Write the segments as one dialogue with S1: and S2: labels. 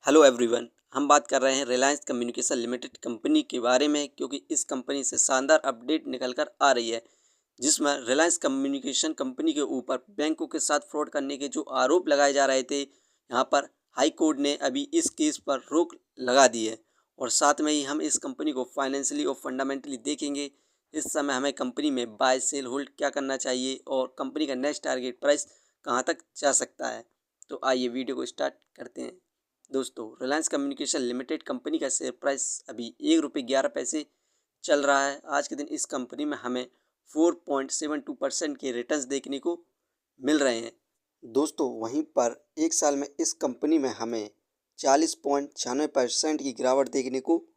S1: Hello everyone. हम बात कर रहे हैं रिलायंस कम्युनिकेशन लिमिटेड कंपनी के बारे में, क्योंकि इस कंपनी से शानदार अपडेट निकल कर आ रही है, जिसमें रिलायंस कम्युनिकेशन कंपनी के ऊपर बैंकों के साथ फ्रॉड करने के जो आरोप लगाए जा रहे थे, यहाँ पर हाई कोर्ट ने अभी इस केस पर रोक लगा दी है। और साथ में ही हम इस कंपनी को फाइनेंशियली और फंडामेंटली देखेंगे। इस समय हमें कंपनी में बाय सेल होल्ड क्या करना चाहिए और कंपनी का नेक्स्ट टारगेट प्राइस कहाँ तक जा सकता है। तो आइए वीडियो को स्टार्ट करते हैं। दोस्तों, रिलायंस कम्युनिकेशन लिमिटेड कंपनी का शेयर प्राइस अभी ₹1.11 चल रहा है। आज के दिन इस कंपनी में हमें 4.72% के रिटर्न्स देखने को मिल रहे हैं। दोस्तों, वहीं पर एक साल में इस कंपनी में हमें 40.96% की गिरावट देखने को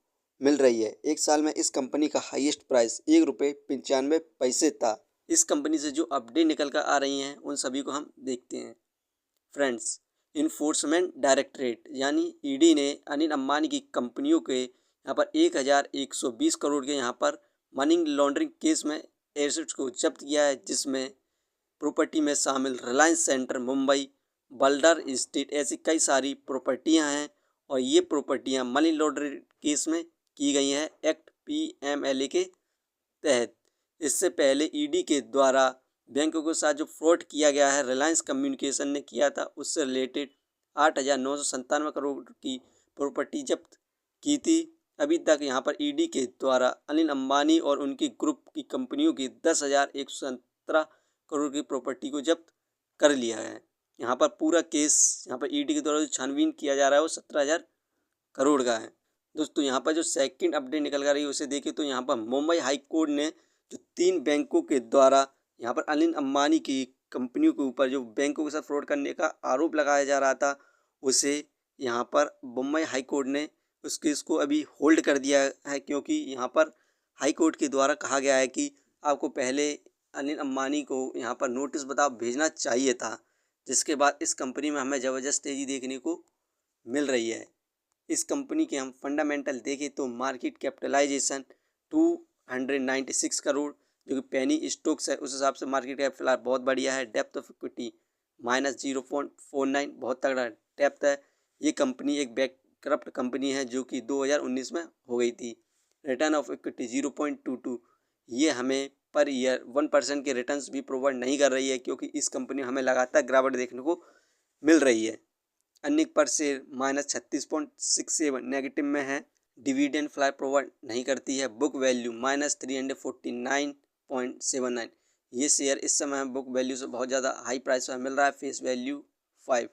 S1: मिल रही है। एक साल में इस कंपनी का हाईएस्ट प्राइस ₹1.95 था। इस कंपनी से जो अपडेट निकल कर आ रही हैं, उन सभी को हम देखते हैं। फ्रेंड्स, इन्फोर्समेंट डायरेक्टरेट यानी ईडी ने अनिल अंबानी की कंपनियों के यहाँ पर 1120 करोड़ के यहाँ पर मनी लॉन्ड्रिंग केस में एसेट्स को जब्त किया है, जिसमें प्रॉपर्टी में शामिल रिलायंस सेंटर मुंबई, बल्डर स्टेट, ऐसी कई सारी प्रॉपर्टियां हैं। और ये प्रॉपर्टियां मनी लॉन्ड्रिंग केस में की गई हैं एक्ट PMLA के तहत। इससे पहले ईडी के द्वारा बैंकों के साथ जो फ्रॉड किया गया है, रिलायंस कम्युनिकेशन ने किया था, उससे रिलेटेड 8,997 करोड़ की प्रॉपर्टी जब्त की थी। अभी तक यहाँ पर ईडी के द्वारा अनिल अंबानी और उनकी ग्रुप की कंपनियों की 10,117 करोड़ की प्रॉपर्टी को जब्त कर लिया है। यहाँ पर पूरा केस यहाँ पर ईडी के द्वारा जो छानबीन किया जा रहा है वो 17,000 करोड़ का है। दोस्तों, यहाँ पर जो सेकंड अपडेट निकल कर रही है उसे देखें तो यहाँ पर मुंबई हाई कोर्ट ने जो 3 बैंकों के द्वारा यहाँ पर अनिल अंबानी की कंपनियों के ऊपर जो बैंकों के साथ फ्रॉड करने का आरोप लगाया जा रहा था, उसे यहाँ पर मुंबई हाई कोर्ट ने उस केस को अभी होल्ड कर दिया है, क्योंकि यहाँ पर हाई कोर्ट के द्वारा कहा गया है कि आपको पहले अनिल अंबानी को यहाँ पर नोटिस बता भेजना चाहिए था, जिसके बाद इस कंपनी में हमें ज़बरदस्त तेज़ी देखने को मिल रही है। इस कंपनी के हम फंडामेंटल देखें तो मार्केट कैपिटलाइजेशन 296 करोड़ जो कि पेनी स्टॉक्स है, उस हिसाब से मार्केट कैप फिलहाल बहुत बढ़िया है। डेप्थ ऑफ इक्विटी -0.49, बहुत तगड़ा डेप्थ है। ये कंपनी एक बैंकक्रप्ट कंपनी है जो कि 2019 में हो गई थी। रिटर्न ऑफ इक्विटी 0.22, ये हमें पर ईयर 1% के रिटर्न्स भी प्रोवाइड नहीं कर रही है, क्योंकि इस कंपनी में हमें लगातार गिरावट देखने को मिल रही है। अर्निंग पर शेयर -36.67 नेगेटिव में है। डिविडेंड फ्लाई प्रोवाइड नहीं करती है। बुक वैल्यू -349.79, ये शेयर इस समय बुक वैल्यू से बहुत ज़्यादा हाई प्राइस पर मिल रहा है। Face value 5।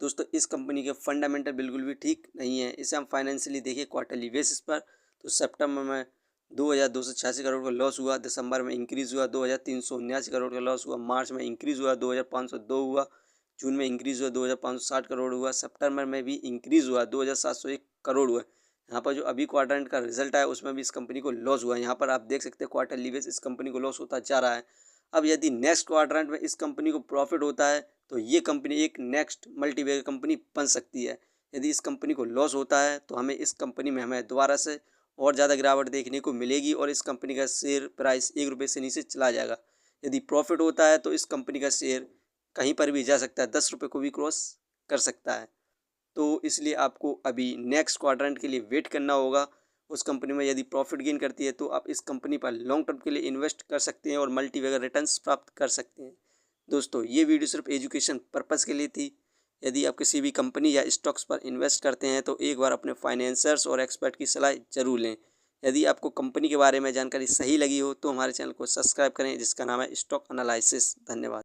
S1: दोस्तों, इस कंपनी के फंडामेंटल बिल्कुल भी ठीक नहीं है। इसे हम फाइनेंशियली देखिए क्वार्टरली बेसिस पर, तो सितंबर में 2,286 करोड़ का लॉस हुआ, दिसंबर में इंक्रीज़ हुआ 2,379 करोड़ का लॉस हुआ, मार्च में इंक्रीज़ हुआ 2,502 हुआ, जून में इंक्रीज़ हुआ 2,560 करोड़ हुआ, सितंबर में भी इंक्रीज़ हुआ 2,701 करोड़ हुआ। यहाँ पर जो अभी क्वार्टर एंड का रिजल्ट आया उसमें भी इस कंपनी को लॉस हुआ है। यहाँ पर आप देख सकते हैं क्वार्टरली बेस इस कंपनी को लॉस होता जा रहा है। अब यदि नेक्स्ट क्वार्टर एंड में इस कंपनी को प्रॉफिट होता है तो ये कंपनी एक नेक्स्ट मल्टीबैगर कंपनी बन सकती है। यदि इस कंपनी को लॉस होता है तो हमें इस कंपनी में हमें दोबारा से और ज़्यादा गिरावट देखने को मिलेगी और इस कंपनी का शेयर प्राइस ₹1 से नीचे चला जाएगा। यदि प्रॉफिट होता है तो इस कंपनी का शेयर कहीं पर भी जा सकता है, ₹10 को भी क्रॉस कर सकता है। तो इसलिए आपको अभी नेक्स्ट क्वाड्रेंट के लिए वेट करना होगा। उस कंपनी में यदि प्रॉफिट गेन करती है तो आप इस कंपनी पर लॉन्ग टर्म के लिए इन्वेस्ट कर सकते हैं और मल्टीबैगर रिटर्न्स प्राप्त कर सकते हैं। दोस्तों, ये वीडियो सिर्फ एजुकेशन पर्पज़ के लिए थी। यदि आप किसी भी कंपनी या स्टॉक्स पर इन्वेस्ट करते हैं तो एक बार अपने फाइनेंसर्स और एक्सपर्ट की सलाह जरूर लें। यदि आपको कंपनी के बारे में जानकारी सही लगी हो तो हमारे चैनल को सब्सक्राइब करें, जिसका नाम है स्टॉक एनालिसिस। धन्यवाद।